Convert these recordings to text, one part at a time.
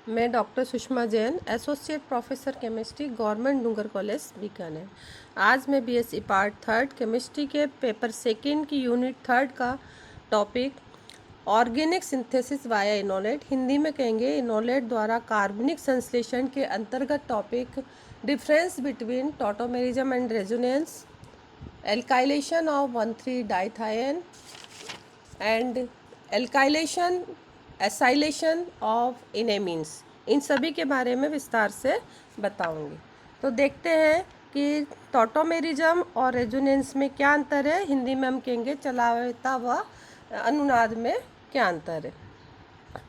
मैं doctor Sushma Jain, associate professor chemistry, government Dungar college Bikaner. आज मैं बीएससी पार्ट थर्ड केमिस्ट्री के पेपर सेकंड की यूनिट थर्ड का topic organic synthesis via enolate, Hindi में कहेंगे इनोलेट द्वारा कार्बनिक संश्लेषण के अंतर्गत topic difference between tautomerism and resonance, alkylation of 1,3-डाइथायन and alkylation acylation of enamines, इन सभी के बारे में विस्तार से बताऊंगी। तो देखते हैं कि टॉटोमेरिज्म और रेजोनेंस में क्या अंतर है। हिंदी में हम कहेंगे चलायता व अनुनाद में क्या अंतर है।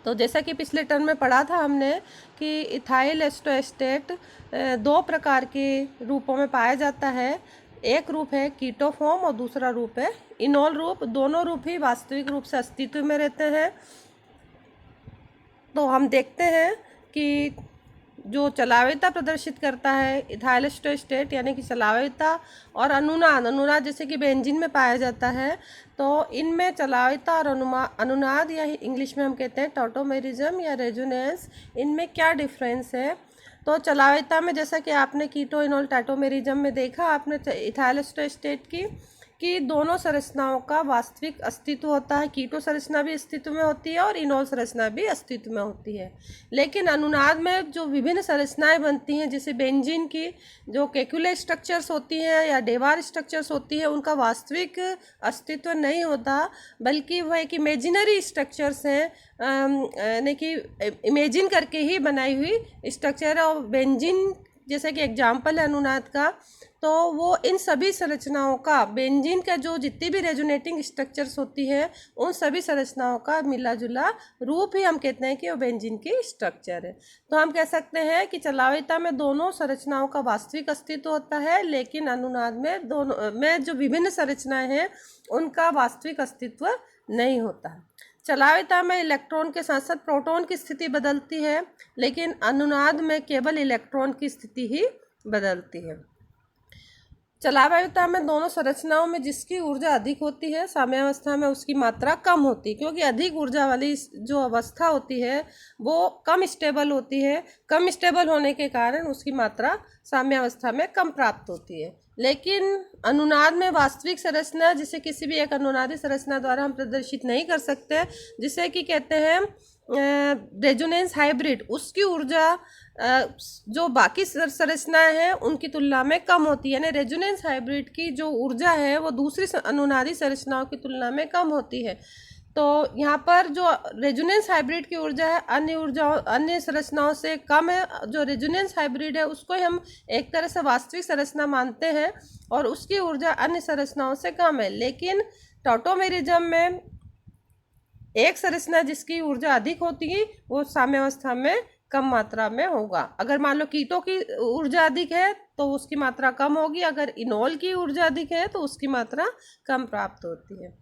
तो जैसा कि पिछले टर्म में पढ़ा था हमने कि इथाइल एस्टोएस्टेट दो प्रकार के रूपों में पाया जाता है। एक रूप है कीटो फॉर्म और दूसरा रूप है इनोल रूप। दोनों रूप ही वास्तविक रूप से अस्तित्व में रहते हैं। तो हम देखते हैं कि जो चलाविता प्रदर्शित करता है इथाइल एस्टोएस्टेट यानी कि चलाविता, और अनुनाद जैसे कि बेंजीन में पाया जाता है। तो इनमें चलाविता और अनुनाद या इंग्लिश में हम कहते हैं टॉटोमेरिज्म या रेजोनेंस, इनमें क्या डिफरेंस है। तो चलाविता में जैसा कि आपने कीटो इनोल टॉटोमेरिज्म में देखा आपने इथाइल एस्टोएस्टेट कि दोनों संरचनाओं का वास्तविक अस्तित्व होता है। कीटो संरचना भी अस्तित्व में होती है और इनोल संरचना भी अस्तित्व में होती है। लेकिन अनुनाद में जो विभिन्न संरचनाएं बनती हैं, जैसे बेंजीन की जो केक्युले स्ट्रक्चर्स होती हैं या डेवार स्ट्रक्चर्स होती है, उनका वास्तविक अस्तित्व नहीं होता, बल्कि वह एक इमेजिनरी स्ट्रक्चर्स हैं, यानी कि इमेजिन करके ही बनाई हुई स्ट्रक्चर है। और बेंजीन जैसे कि एग्जाम्पल है अनुनाद का, तो वो इन सभी संरचनाओं का, बेंजीन का जो जितनी भी रेजोनेटिंग स्ट्रक्चर्स होती है उन सभी संरचनाओं का मिला जुला रूप ही हम कहते हैं कि वो बेंजीन की स्ट्रक्चर है। तो हम कह सकते हैं कि चलाविता में दोनों संरचनाओं का वास्तविक अस्तित्व होता है, लेकिन अनुनाद में दोनों में जो विभिन्न संरचनाएं हैं उनका वास्तविक अस्तित्व नहीं होता। चलाविता में इलेक्ट्रॉन के साथ साथ प्रोटॉन की स्थिति बदलती है, लेकिन अनुनाद में केवल इलेक्ट्रॉन की स्थिति ही बदलती है। चलाविता में दोनों संरचनाओं में जिसकी ऊर्जा अधिक होती है, साम्यावस्था में उसकी मात्रा कम होती है, क्योंकि अधिक ऊर्जा वाली जो अवस्था होती है वो कम स्टेबल होती है। कम स्टेबल होने के कारण उसकी मात्रा साम्यावस्था में कम प्राप्त होती है। लेकिन अनुनाद में वास्तविक संरचना, जिसे किसी भी एक अनुनादी संरचना द्वारा हम प्रदर्शित नहीं कर सकते, जिसे कि कहते हैं रेजोनेंस हाइब्रिड, उसकी ऊर्जा जो बाकी संरचनाएं हैं उनकी तुलना में कम होती है। यानी रेजोनेंस हाइब्रिड की जो ऊर्जा है वो दूसरी अनुनादी संरचनाओं की तुलना में कम होती है। तो यहाँ पर जो रेजोनेंस हाइब्रिड की ऊर्जा है अन्य संरचनाओं से कम है। जो रेजोनेंस हाइब्रिड है उसको हम एक तरह से वास्तविक संरचना मानते हैं और उसकी ऊर्जा अन्य संरचनाओं से कम है। लेकिन टॉटोमेरिज्म में एक संरचना जिसकी ऊर्जा अधिक होती है वो साम्यावस्था में कम मात्रा में होगा। अगर मान लो कीटो की ऊर्जा अधिक है तो उसकी मात्रा कम होगी, अगर इनोल की ऊर्जा अधिक है तो उसकी मात्रा कम प्राप्त होती है।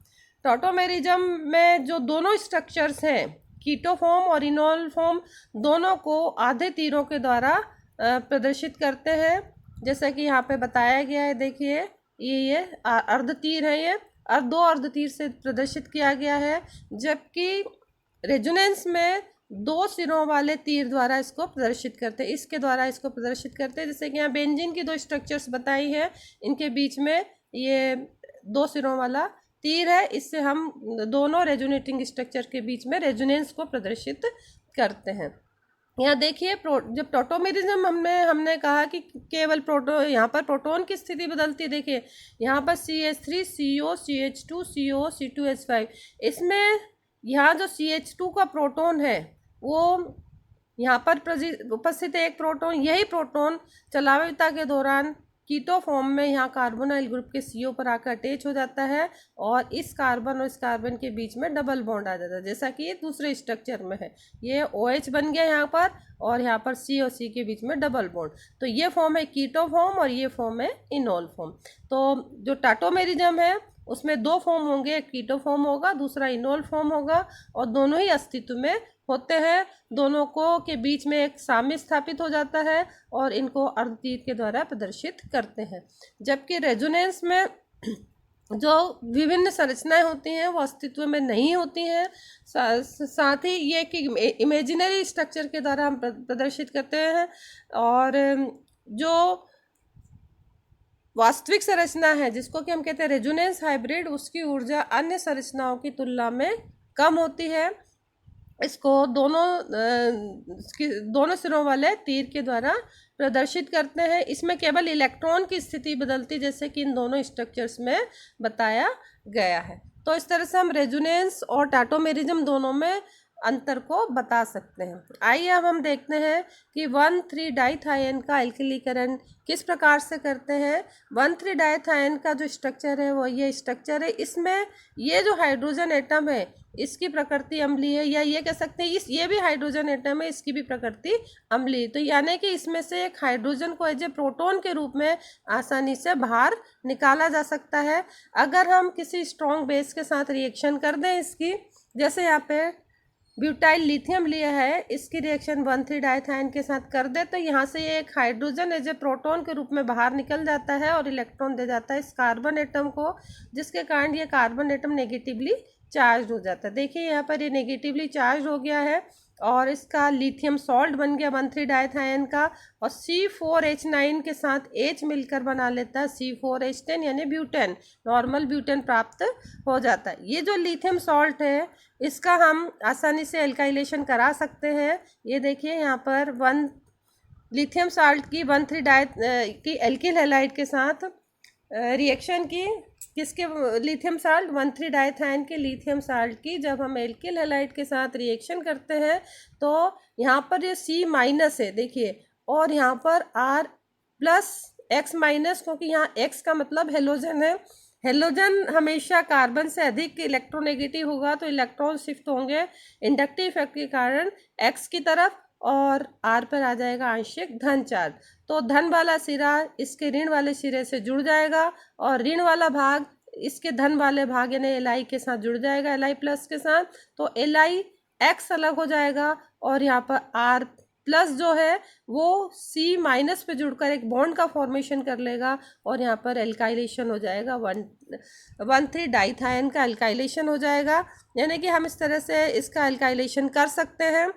टॉटोमेरिज्म में जो दोनों स्ट्रक्चर्स हैं, कीटो फॉर्म और इनोल फॉर्म, दोनों को आधे तीरों के द्वारा प्रदर्शित करते हैं। जैसा कि यहाँ पे बताया गया है, देखिए ये अर्ध तीर है, ये दो अर्ध तीर से प्रदर्शित किया गया है, जबकि रेजोनेंस में दो सिरों वाले तीर द्वारा इसको प्रदर्शित करते हैं, इसके द्वारा इसको प्रदर्शित करते हैं। जैसे कि यहाँ बेंजीन की दो स्ट्रक्चर्स बताई हैं, इनके बीच में ये दो सिरों वाला तीर है, इससे हम दोनों रेजोनेटिंग स्ट्रक्चर के बीच में रेजोनेंस को प्रदर्शित करते हैं। यहाँ देखिए जब टॉटोमेरिज्म हमने कहा कि केवल यहाँ पर प्रोटॉन की स्थिति बदलती है। देखिए यहाँ पर CH3 CO CH2 CO C2H5, इसमें यहाँ जो CH2 का प्रोटॉन है वो यहाँ पर उपस्थित है एक प्रोटॉन। यही प्रोटॉन चलाविता के दौरान कीटो फॉर्म में यहाँ कार्बोनाइल ग्रुप के CO पर आकर अटैच हो जाता है और इस कार्बन और इस कार्बन के बीच में डबल बॉन्ड आ जाता है, जैसा कि ये दूसरे स्ट्रक्चर में है। ये OH बन गया यहाँ पर और यहाँ पर C और C के बीच में डबल बॉन्ड। तो ये फॉर्म है कीटो फॉर्म और ये फॉर्म है इनोल फॉर्म। तो जो टॉटोमेरिज्म है उसमें दो फॉर्म होंगे, एक कीटो फॉर्म होगा, दूसरा इनोल फॉर्म होगा, और दोनों ही अस्तित्व में होते हैं। दोनों को के बीच में एक साम्य स्थापित हो जाता है और इनको अर्धतीर के द्वारा प्रदर्शित करते हैं। जबकि रेजोनेंस में जो विभिन्न संरचनाएं होती हैं वो अस्तित्व में नहीं होती हैं। साथ ही ये कि इमेजिनरी स्ट्रक्चर के द्वारा हम प्रदर्शित करते हैं। और जो वास्तविक संरचना है जिसको कि हम कहते हैं रेजोनेंस हाइब्रिड, उसकी ऊर्जा अन्य संरचनाओं की तुलना में कम होती है। इसको दोनों सिरों वाले तीर के द्वारा प्रदर्शित करते हैं। इसमें केवल इलेक्ट्रॉन की स्थिति बदलती, जैसे कि इन दोनों स्ट्रक्चर्स में बताया गया है। तो इस तरह से हम रेजोनेंस और टाटोमेरिज्म दोनों में अंतर को बता सकते हैं। आइए अब हम देखते हैं कि 1,3-डाइथायन का एल्किलीकरण किस प्रकार से करते हैं। 1,3-डाइथायन का जो स्ट्रक्चर है वो ये स्ट्रक्चर है। इसमें ये जो हाइड्रोजन एटम है इसकी प्रकृति अम्लीय है, या ये कह सकते हैं ये भी हाइड्रोजन एटम है, इसकी भी प्रकृति अम्लीय। तो यानी कि इसमें से एक हाइड्रोजन को एज ए प्रोटॉन के रूप में आसानी से बाहर निकाला जा सकता है। अगर हम किसी स्ट्रॉन्ग बेस के साथ रिएक्शन कर दें इसकी, जैसे यहाँ पे ब्यूटाइल लिथियम लिया है, इसकी रिएक्शन 1,3-डाइथायन के साथ कर दे तो यहाँ से ये एक हाइड्रोजन एज ए प्रोटॉन के रूप में बाहर निकल जाता है और इलेक्ट्रॉन दे जाता है इस कार्बन एटम को, जिसके कारण ये कार्बन एटम नेगेटिवली चार्ज हो जाता है। देखिए यहाँ पर ये नेगेटिवली चार्ज हो गया है और इसका लिथियम सॉल्ट बन गया 1,3-डाइथायन का, और C4H9 के साथ H मिलकर बना लेता है C4H10 यानी ब्यूटेन, नॉर्मल ब्यूटेन प्राप्त हो जाता है। ये जो लिथियम सॉल्ट है इसका हम आसानी से एल्काइलेशन करा सकते हैं। ये देखिए यहाँ पर लिथियम साल्ट की 1,3-डाई की एल्किल हैलाइड के साथ रिएक्शन की, किसके लिथियम साल्ट 1,3-डाइथायन के लिथियम साल्ट की जब हम एल्किल हैलाइड के साथ रिएक्शन करते हैं तो यहाँ पर ये C- है देखिए, और यहाँ पर R+X-, क्योंकि यहाँ X का मतलब हेलोजन है। हेलोजन हमेशा कार्बन से अधिक इलेक्ट्रोनेगेटिव होगा तो इलेक्ट्रॉन शिफ्ट होंगे इंडक्टिव इफेक्ट के कारण X की तरफ, और R पर आ जाएगा आंशिक धन चार्ज। तो धन वाला सिरा इसके ऋण वाले सिरे से जुड़ जाएगा और ऋण वाला भाग इसके धन वाले भाग यानी Li के साथ जुड़ जाएगा, Li+ के साथ। तो LiX अलग हो जाएगा और यहाँ पर R+ जो है वो C- पे जुड़कर एक बॉन्ड का फॉर्मेशन कर लेगा और यहाँ पर एल्काइलेशन हो जाएगा, 1,3-डाइथायन का एल्काइलेशन हो जाएगा। यानी कि हम इस तरह से इसका एल्काइलेशन कर सकते हैं।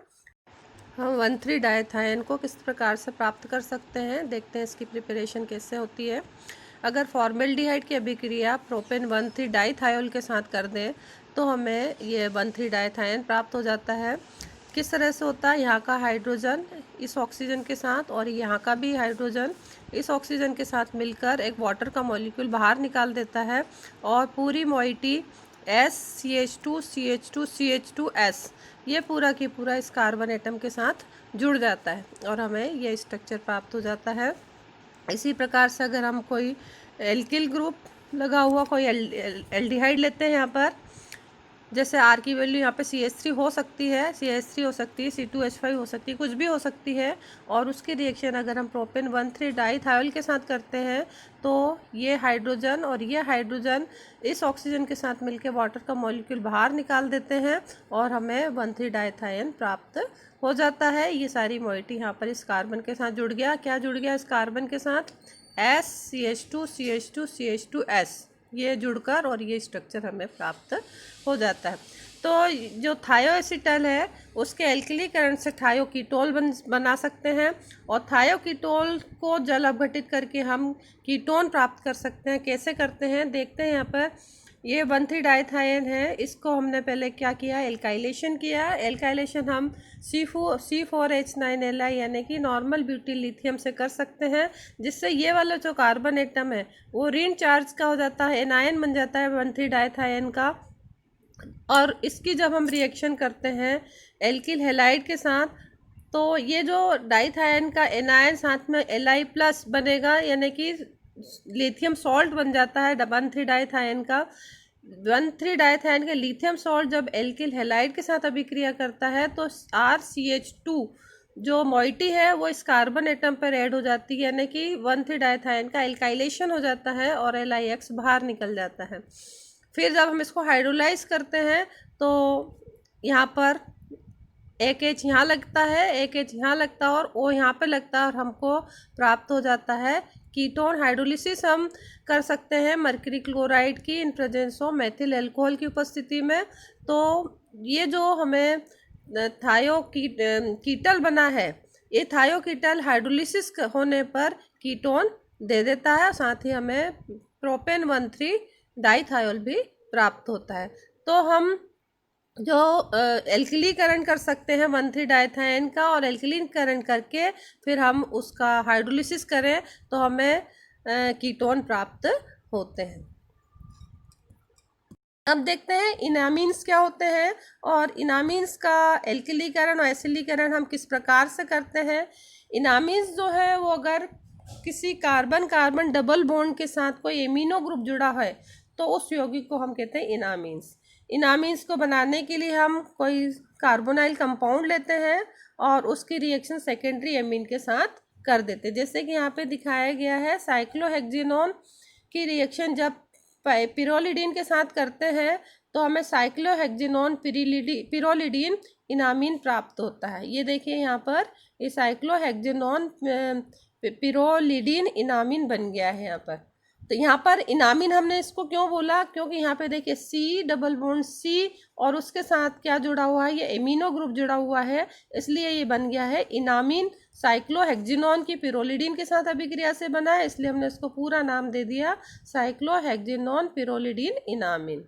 हम 1,3-डाइथायन को किस प्रकार से प्राप्त कर सकते हैं, देखते हैं इसकी प्रिपरेशन कैसे होती है। अगर फॉर्मेल्डिहाइड की अभिक्रिया प्रोपेन 1,3-डाइथायोल के साथ कर दें तो हमें ये 1,3-डाइथायन प्राप्त हो जाता है। किस तरह से होता है, यहाँ का हाइड्रोजन इस ऑक्सीजन के साथ और यहाँ का भी हाइड्रोजन इस ऑक्सीजन के साथ मिलकर एक वाटर का मॉलिक्यूल बाहर निकाल देता है और पूरी मॉइटी SCH2CH2CH2S ये पूरा की पूरा इस कार्बन एटम के साथ जुड़ जाता है और हमें ये स्ट्रक्चर प्राप्त हो जाता है। इसी प्रकार से अगर हम कोई एल्किल ग्रुप लगा हुआ कोई एल्डिहाइड लेते हैं, यहाँ पर जैसे R की वैल्यू यहाँ पे CH3 हो सकती है, CH3 हो सकती है, C2H5 हो सकती है, कुछ भी हो सकती है, और उसकी रिएक्शन अगर हम प्रोपेन 1,3-डाइथायोल के साथ करते हैं तो ये हाइड्रोजन और ये हाइड्रोजन इस ऑक्सीजन के साथ मिलकर वाटर का मॉलिक्यूल बाहर निकाल देते हैं और हमें 1,3-डाइथायन प्राप्त हो जाता है। ये सारी मॉइटी यहाँ पर इस कार्बन के साथ जुड़ गया। क्या जुड़ गया इस कार्बन के साथ, SCH2CH2CH2S ये जुड़कर और ये स्ट्रक्चर हमें प्राप्त हो जाता है। तो जो थायोएसिटल है उसके एल्किलीकरण से थायोकीटोल बना सकते हैं और थायोकीटोल को जल अपघटित करके हम कीटोन प्राप्त कर सकते हैं। कैसे करते हैं देखते हैं। यहाँ पर ये 1,3-डाइथायन है, इसको हमने पहले क्या किया, एल्काइलेशन किया। एल्काइलेशन हम C4H9Li यानी कि नॉर्मल ब्यूटिल लिथियम से कर सकते हैं, जिससे ये वाला जो कार्बन एटम है वो ऋण चार्ज का हो जाता है, एनायन बन जाता है 1,3-डाइथायन का। और इसकी जब हम रिएक्शन करते हैं एल्किल हैलाइड के साथ तो ये जो डाइथायन का एनायन साथ में Li+ बनेगा यानी कि लिथियम सॉल्ट बन जाता है 1,3-डाइथायन का। 1,3-डाइथायन का लिथियम सॉल्ट जब एल्किल हैलाइड के साथ अभिक्रिया करता है तो RCH2 जो मॉइटी है वो इस कार्बन एटम पर ऐड हो जाती है, यानी कि 1,3-डाइथायन का एल्काइलेशन हो जाता है और LiX बाहर निकल जाता है। फिर जब हम इसको हाइड्रोलाइज करते हैं तो यहाँ पर एक H यहाँ लगता है, एक H यहाँ लगता है और O यहाँ पे लगता है और हमको प्राप्त हो जाता है कीटोन हाइड्रोलिसिस हम कर सकते हैं मर्क्यूरी क्लोराइड की in presence of methyl alcohol की उपस्थिति में। तो ये जो हमें कीटल बना है, ये कीटल हाइड्रोलिसिस होने पर कीटोन दे देता है, साथ ही हमें प्रोपेन 1,3 डाइथायोल भी प्राप्त होता है। तो हम जो एल्किलीकरण कर सकते हैं 1,3 डाइथाइन का, और एल्किलीकरण करके फिर हम उसका हाइड्रोलिसिस करें तो हमें कीटोन प्राप्त होते हैं। अब देखते हैं इनामीन्स क्या होते हैं और इनामीन्स का एल्किलीकरण और एसिलीकरण हम किस प्रकार से करते हैं। इनामीन्स जो है वो अगर किसी कार्बन कार्बन डबल बॉन्ड के साथ कोई एमिनो ग्रुप जुड़ा है तो उस यौगिक को हम कहते हैं इनामीन्स। इनामीन्स को बनाने के लिए हम कोई कार्बोनाइल कंपाउंड लेते हैं और उसकी रिएक्शन सेकेंडरी एमीन के साथ कर देते हैं। जैसे कि यहाँ पे दिखाया गया है, साइक्लोहेक्सिनोन की रिएक्शन जब पिरोलिडीन के साथ करते हैं तो हमें साइक्लोहेक्सिनोन पिरोलिडीन इनामीन प्राप्त होता है। ये देखिए यहाँ पर ये साइक्लोहेक्सिनोन पिरोलिडीन इनामीन बन गया है यहाँ पर। तो यहाँ पर इनामीन हमने इसको क्यों बोला, क्योंकि यहाँ पे देखिए C डबल बॉन्ड C और उसके साथ क्या जुड़ा हुआ है, ये एमिनो ग्रुप जुड़ा हुआ है, इसलिए ये बन गया है इनामीन। साइक्लोहेक्सिनोन की पिरोलिडीन के साथ अभिक्रिया से बना है, इसलिए हमने इसको पूरा नाम दे दिया साइक्लोहेक्सिनोन पिरोलिडीन इनामीन।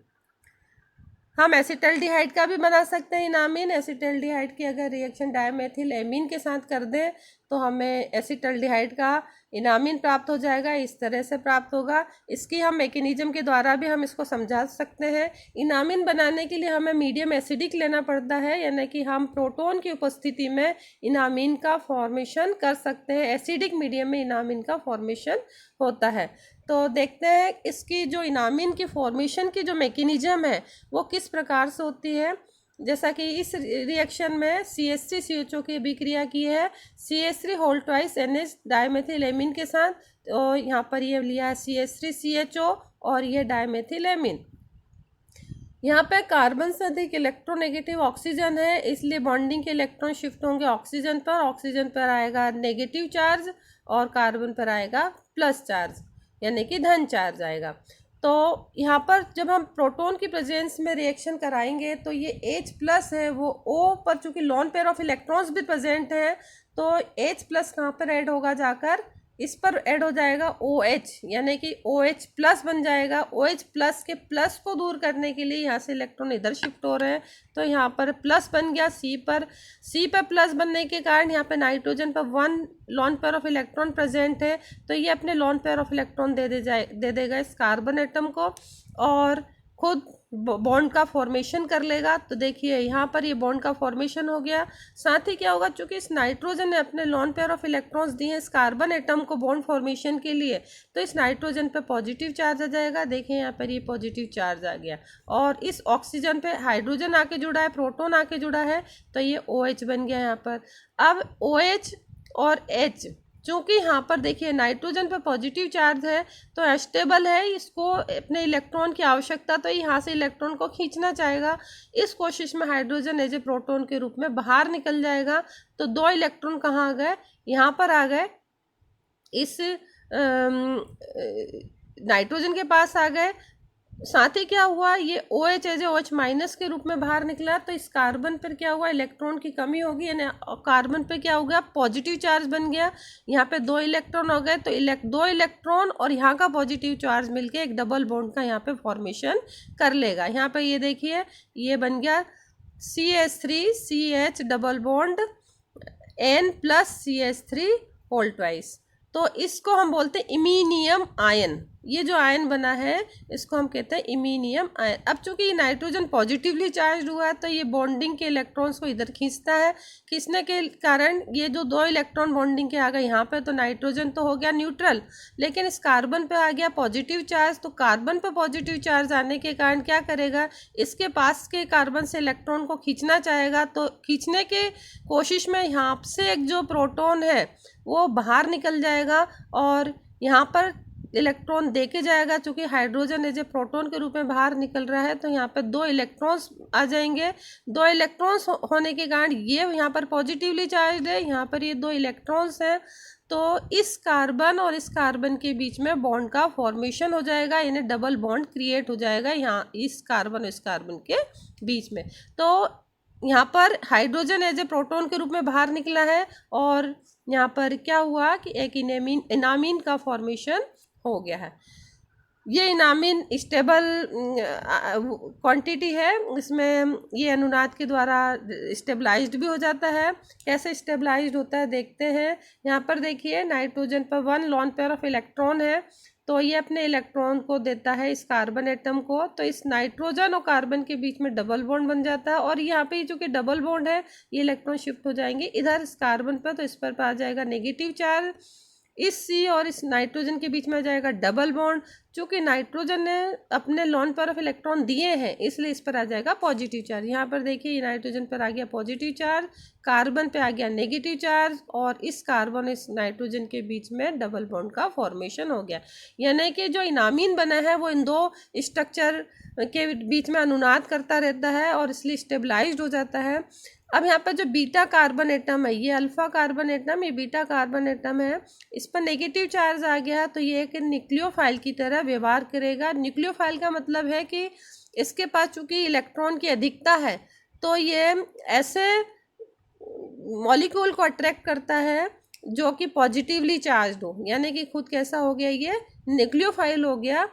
हम एसिटल्डिहाइड का भी बना सकते हैं इनामीन। एसिटल्डिहाइड की अगर रिएक्शन डायमेथिल एमीन के साथ कर दें तो हमें एसिटल्डिहाइड का इनामीन प्राप्त हो जाएगा, इस तरह से प्राप्त होगा। इसकी हम मैकेनिज्म के द्वारा भी हम इसको समझा सकते हैं। इनामीन बनाने के लिए हमें मीडियम एसिडिक लेना पड़ता है, यानी कि हम प्रोटॉन की उपस्थिति में इनामीन का फॉर्मेशन कर सकते हैं। एसिडिक मीडियम में इनामीन का फॉर्मेशन होता है। तो देखते हैं इसकी जो इनामीन की फॉर्मेशन की जो मैकेनिज्म है वो किस प्रकार से होती है। जैसा कि इस रिएक्शन में CH3CHO की अभिक्रिया की है CH3 whole twice NH dimethyl amine के साथ। तो यहाँ पर ये लिया है CH3CHO और ये डायमेथिल एमीन। यहाँ पे कार्बन से अधिक इलेक्ट्रोनेगेटिव ऑक्सीजन है, इसलिए बॉन्डिंग के इलेक्ट्रॉन शिफ्ट होंगे ऑक्सीजन पर। ऑक्सीजन पर आएगा नेगेटिव चार्ज और कार्बन पर आएगा प्लस चार्ज, यानी कि धन चार्ज आएगा। तो यहाँ पर जब हम प्रोटॉन की प्रेजेंस में रिएक्शन कराएंगे तो ये H+ है वो O पर, चूँकि लॉन पेयर ऑफ इलेक्ट्रॉन्स भी प्रेजेंट है तो H+ कहाँ पर ऐड होगा, जाकर इस पर ऐड हो जाएगा OH, यानी कि OH+ बन जाएगा। OH+ के प्लस को दूर करने के लिए यहाँ से इलेक्ट्रॉन इधर शिफ्ट हो रहे हैं, तो यहाँ पर प्लस बन गया C पर प्लस बनने के कारण यहाँ पे नाइट्रोजन पर 1 lone pair of electron present है, तो ये अपने लॉन पेयर ऑफ इलेक्ट्रॉन दे देगा इस कार्बन एटम को और खुद बॉन्ड का फॉर्मेशन कर लेगा। तो देखिए यहाँ पर ये बॉन्ड का फॉर्मेशन हो गया। साथ ही क्या होगा, चूंकि इस नाइट्रोजन ने अपने लॉन पेयर ऑफ इलेक्ट्रॉन्स दिए हैं इस कार्बन एटम को बॉन्ड फॉर्मेशन के लिए, तो इस नाइट्रोजन पे पॉजिटिव चार्ज आ जाएगा। देखिए यहाँ पर ये पॉजिटिव चार्ज आ गया और इस ऑक्सीजन पे हाइड्रोजन आके जुड़ा है, प्रोटॉन आके जुड़ा है, तो ये OH बन गया यहाँ पर। अब OH और H, चूँकि यहाँ पर देखिए नाइट्रोजन पर पॉजिटिव चार्ज है तो एस्टेबल है, इसको अपने इलेक्ट्रॉन की आवश्यकता, तो यहाँ से इलेक्ट्रॉन को खींचना चाहेगा। इस कोशिश में हाइड्रोजन एज ए प्रोटॉन के रूप में बाहर निकल जाएगा। तो 2 इलेक्ट्रॉन कहाँ आ गए, यहाँ पर आ गए, इस नाइट्रोजन के पास आ गए। साथ ही क्या हुआ, ये OH एज OH- के रूप में बाहर निकला, तो इस कार्बन पर क्या हुआ, इलेक्ट्रॉन की कमी होगी, यानी कार्बन पे क्या हो गया, पॉजिटिव चार्ज बन गया। यहाँ पे 2 इलेक्ट्रॉन हो गए, तो 2 इलेक्ट्रॉन और यहाँ का पॉजिटिव चार्ज मिलके एक डबल बॉन्ड का यहाँ पे फॉर्मेशन कर लेगा। यहाँ पे ये देखिए ये बन गया CH3CH double bond N + CH3 whole twice. तो इसको हम बोलते हैं इमीनियम आयन। ये जो आयन बना है इसको हम कहते हैं इमीनियम आयन। अब चूंकि नाइट्रोजन पॉजिटिवली चार्ज हुआ है तो ये बॉन्डिंग के इलेक्ट्रॉन्स को इधर खींचता है। खींचने के कारण ये जो 2 इलेक्ट्रॉन बॉन्डिंग के आ गए यहाँ पे, तो नाइट्रोजन तो हो गया न्यूट्रल, लेकिन इस कार्बन पे आ गया पॉजिटिव चार्ज। तो कार्बन पे पॉजिटिव चार्ज आने के कारण क्या करेगा, इसके पास के कार्बन से इलेक्ट्रॉन को खींचना चाहेगा। तो खींचने के कोशिश में यहाँ से एक जो प्रोटॉन है वो बाहर निकल जाएगा और यहाँ पर इलेक्ट्रॉन दे के जाएगा, चूँकि हाइड्रोजन एज ए प्रोटॉन के रूप में बाहर निकल रहा है, तो यहाँ पर 2 इलेक्ट्रॉन्स आ जाएंगे। 2 इलेक्ट्रॉन्स होने के कारण ये यहाँ पर पॉजिटिवली चार्ज है, यहाँ पर ये 2 इलेक्ट्रॉन्स हैं, तो इस कार्बन और इस कार्बन के बीच में बॉन्ड का फॉर्मेशन हो जाएगा, यानी डबल बॉन्ड क्रिएट हो जाएगा यहाँ इस कार्बन और इस कार्बन के बीच में। तो यहाँ पर हाइड्रोजन एज ए प्रोटॉन के रूप में बाहर निकला है और यहाँ पर क्या हुआ कि एक इनामीन का फॉर्मेशन हो गया है। ये इनामीन स्टेबल क्वांटिटी है, इसमें ये अनुनाद के द्वारा स्टेबलाइज्ड भी हो जाता है। कैसे स्टेबलाइज्ड होता है देखते हैं। यहाँ पर देखिए नाइट्रोजन पर 1 लोन पेयर ऑफ इलेक्ट्रॉन है, तो ये अपने इलेक्ट्रॉन को देता है इस कार्बन एटम को, तो इस नाइट्रोजन और कार्बन के बीच में डबल बॉन्ड बन जाता है और यहाँ पे जो कि डबल बॉन्ड है ये इलेक्ट्रॉन शिफ्ट हो जाएंगे इधर इस कार्बन पर, तो इस पर आ जाएगा नेगेटिव चार्ज। इस सी और इस नाइट्रोजन के बीच में आ जाएगा डबल बॉन्ड, चूँकि नाइट्रोजन ने अपने लोन पेयर ऑफ इलेक्ट्रॉन दिए हैं इसलिए इस पर आ जाएगा पॉजिटिव चार्ज। यहाँ पर देखिए ये नाइट्रोजन पर आ गया पॉजिटिव चार्ज, कार्बन पे आ गया नेगेटिव चार्ज और इस कार्बन इस नाइट्रोजन के बीच में डबल बॉन्ड का फॉर्मेशन हो गया। यानी कि जो इनामीन बना है वो इन 2 स्ट्रक्चर के बीच में अनुनाद करता रहता है और इसलिए स्टेबलाइज्ड हो जाता है। अब यहाँ पर जो बीटा कार्बन एटम है, ये अल्फा कार्बन एटम, ये बीटा कार्बन एटम है, इस पर नेगेटिव चार्ज आ गया तो ये एक न्यूक्लियोफाइल की तरह व्यवहार करेगा। न्यूक्लियोफाइल का मतलब है कि इसके पास चूंकि इलेक्ट्रॉन की अधिकता है तो ये ऐसे मॉलिक्यूल को अट्रैक्ट करता है जो कि पॉजिटिवली चार्ज हो, यानी कि खुद कैसा हो गया, ये न्यूक्लियोफाइल हो गया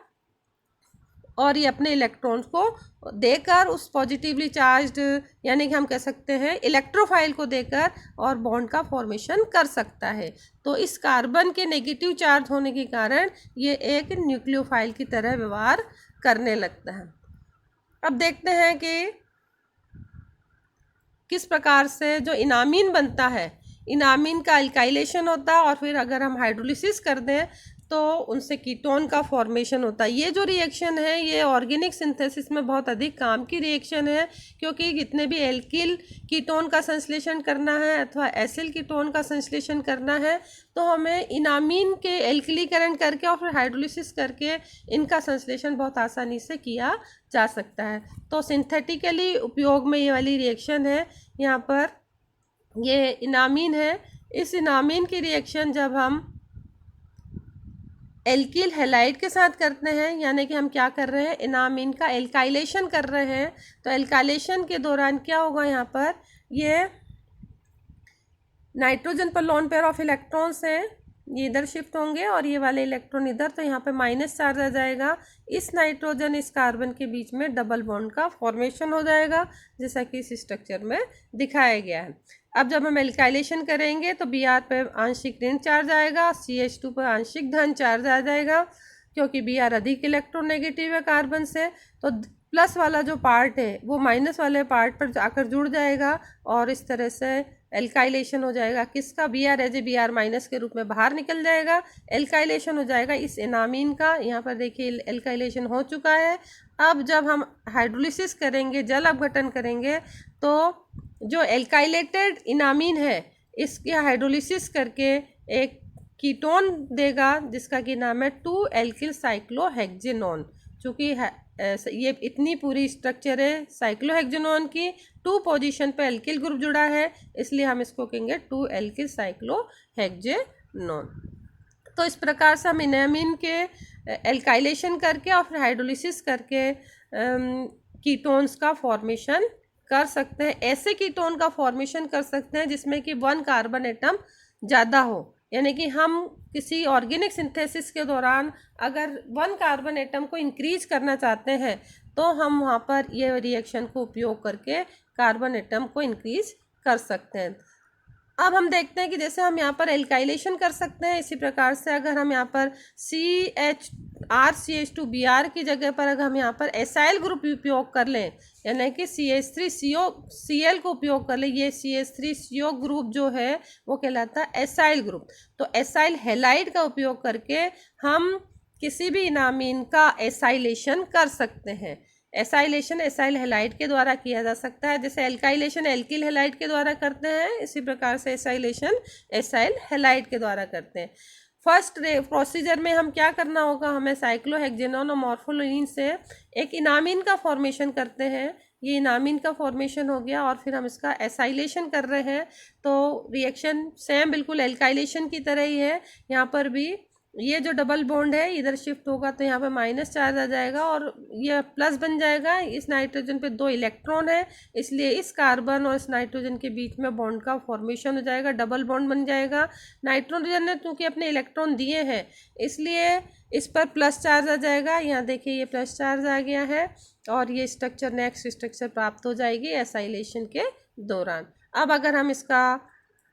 और ये अपने इलेक्ट्रॉन्स को देकर उस पॉजिटिवली चार्ज्ड यानी कि हम कह सकते हैं इलेक्ट्रोफाइल को देकर और बॉन्ड का फॉर्मेशन कर सकता है। तो इस कार्बन के नेगेटिव चार्ज होने के कारण ये एक न्यूक्लियोफाइल की तरह व्यवहार करने लगता है। अब देखते हैं कि किस प्रकार से जो इनामीन बनता है, इनामीन का अल्काइलेशन होता है और फिर अगर हम हाइड्रोलिसिस कर दें तो उनसे कीटोन का फॉर्मेशन होता है। ये जो रिएक्शन है ये ऑर्गेनिक सिंथेसिस में बहुत अधिक काम की रिएक्शन है, क्योंकि जितने भी एल्किल कीटोन का संश्लेषण करना है अथवा एसिल कीटोन का संश्लेषण करना है तो हमें इनामीन के एल्किलीकरण करके और फिर हाइड्रोलिसिस करके इनका संश्लेषण बहुत आसानी से किया जा सकता है। तो सिंथेटिकली उपयोग में ये वाली रिएक्शन है। यहाँ पर ये इनामीन है, इस इनामीन की रिएक्शन जब हम एल्किल हैलाइड के साथ करते हैं, यानी कि हम क्या कर रहे हैं, इनामीन का एल्काइलेशन कर रहे हैं, तो एल्काइलेशन के दौरान क्या होगा, यहाँ पर ये नाइट्रोजन पर लोन पेयर ऑफ इलेक्ट्रॉन्स हैं, ये इधर शिफ्ट होंगे और ये वाले इलेक्ट्रॉन इधर, तो यहाँ पे माइनस चार्ज आ जाएगा। इस नाइट्रोजन इस कार्बन के बीच में डबल बॉन्ड का फॉर्मेशन हो जाएगा जैसा कि इस स्ट्रक्चर में दिखाया गया है। अब जब हम एल्काइलेशन करेंगे तो Br पे आंशिक ऋण चार्ज आएगा, CH2 पर आंशिक धन चार्ज आ जाएगा, क्योंकि Br अधिक इलेक्ट्रोनेगेटिव है कार्बन से, तो प्लस वाला जो पार्ट है वो माइनस वाले पार्ट पर जाकर जुड़ जाएगा और इस तरह से एल्काइलेशन हो जाएगा। किसका, Br as a Br minus के रूप में बाहर निकल जाएगा, एल्काइलेशन हो जाएगा इस एनामीन का। यहाँ पर देखिए एल्काइलेशन हो चुका है। अब जब हम हाइड्रोलिसिस करेंगे, जल अपघटन करेंगे, तो जो एल्काइलेटेड इनामीन है इसके हाइड्रोलिसिस करके एक कीटोन देगा जिसका कि नाम है 2 एल्किल साइक्लोहेक्जेनोन। चूँकि ये इतनी पूरी स्ट्रक्चर है साइक्लोहेक्जेनोन की, 2 पोजीशन पे एल्किल ग्रुप जुड़ा है, इसलिए हम इसको कहेंगे 2 एल्किल साइक्लोहेक्जेनोन। तो इस प्रकार से हम इनामीन के एल्काइलेशन करके और फिर हाइड्रोलिसिस करके कीटोन्स का फॉर्मेशन कर सकते हैं। ऐसे कीटोन का फॉर्मेशन कर सकते हैं जिसमें कि 1 कार्बन एटम ज़्यादा हो, यानी कि हम किसी ऑर्गेनिक सिंथेसिस के दौरान अगर 1 कार्बन एटम को इंक्रीज करना चाहते हैं तो हम वहाँ पर ये रिएक्शन को उपयोग करके कार्बन एटम को इंक्रीज कर सकते हैं। अब हम देखते हैं कि जैसे हम यहाँ पर एल्काइलेशन कर सकते हैं, इसी प्रकार से अगर हम यहाँ पर RCH2Br की जगह पर अगर हम यहाँ पर एसाइल ग्रुप उपयोग कर लें, यानी कि CH3COCl को उपयोग कर लें, ये CH3CO ग्रुप जो है वो कहलाता है एसाइल ग्रुप। तो एसाइल हैलाइड का उपयोग करके हम किसी भी इनामीन का एसाइलेशन कर सकते हैं। एसाइलेशन एसाइल हैलाइड के द्वारा किया जा सकता है, जैसे एल्काइलेशन एल्किल हैलाइड के द्वारा करते हैं, इसी प्रकार से एसाइलेशन एसाइल हैलाइड के द्वारा करते हैं। फर्स्ट प्रोसीजर में हम क्या करना होगा, हमें साइक्लोहेक्सेनॉन और मॉर्फोलिन से एक इनामीन का फॉर्मेशन करते हैं। ये इनामीन का फॉर्मेशन हो गया और फिर हम इसका एसाइलेशन कर रहे हैं। तो रिएक्शन सेम बिल्कुल एल्काइलेशन की तरह ही है। यहाँ पर भी ये जो डबल बॉन्ड है इधर शिफ्ट होगा तो यहाँ पे माइनस चार्ज आ जाएगा और ये प्लस बन जाएगा। इस नाइट्रोजन पे 2 इलेक्ट्रॉन है, इसलिए इस कार्बन और इस नाइट्रोजन के बीच में बॉन्ड का फॉर्मेशन हो जाएगा, डबल बॉन्ड बन जाएगा। नाइट्रोजन ने क्योंकि अपने इलेक्ट्रॉन दिए हैं इसलिए इस पर प्लस चार्ज आ जाएगा। यहाँ देखिए ये प्लस चार्ज आ गया है और ये स्ट्रक्चर नेक्स्ट स्ट्रक्चर प्राप्त हो जाएगी एसाइलेशन के दौरान। अब अगर हम इसका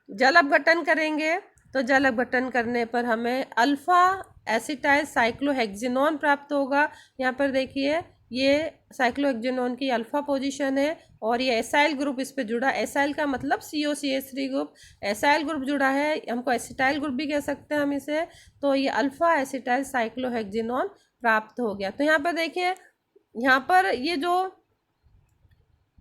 जल अपघटन करेंगे तो जल अपघटन करने पर हमें अल्फा एसिटाइल साइक्लोहेक्सेनॉन प्राप्त होगा। यहाँ पर देखिए ये साइक्लोहेक्सेनॉन की अल्फा पोजीशन है और ये एसाइल ग्रुप इस पे जुड़ा। एसाइल का मतलब COCH3 ग्रुप, एसाइल ग्रुप जुड़ा है, हमको एसिटाइल ग्रुप भी कह सकते हैं हम इसे। तो ये अल्फा एसिटाइल साइक्लोहेक्सेनॉन प्राप्त हो गया। तो यहाँ पर देखिए यहाँ पर ये जो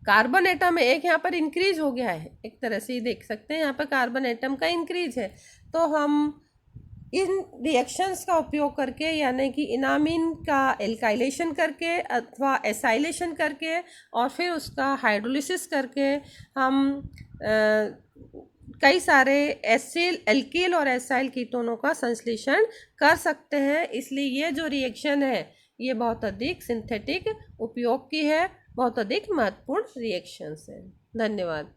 कार्बन एटम है एक यहाँ पर इंक्रीज हो गया है, एक तरह से ही देख सकते हैं यहाँ पर कार्बन एटम का इंक्रीज है। तो हम इन रिएक्शंस का उपयोग करके यानी कि इनामीन का एल्काइलेशन करके अथवा एसाइलेशन करके और फिर उसका हाइड्रोलिसिस करके हम कई सारे एसिल एल्किल और एसाइल कीटोनों का संश्लेषण कर सकते हैं। इसलिए ये जो रिएक्शन है ये बहुत अधिक सिंथेटिक उपयोग की है, बहुत अधिक महत्वपूर्ण रिएक्शंस हैं। धन्यवाद।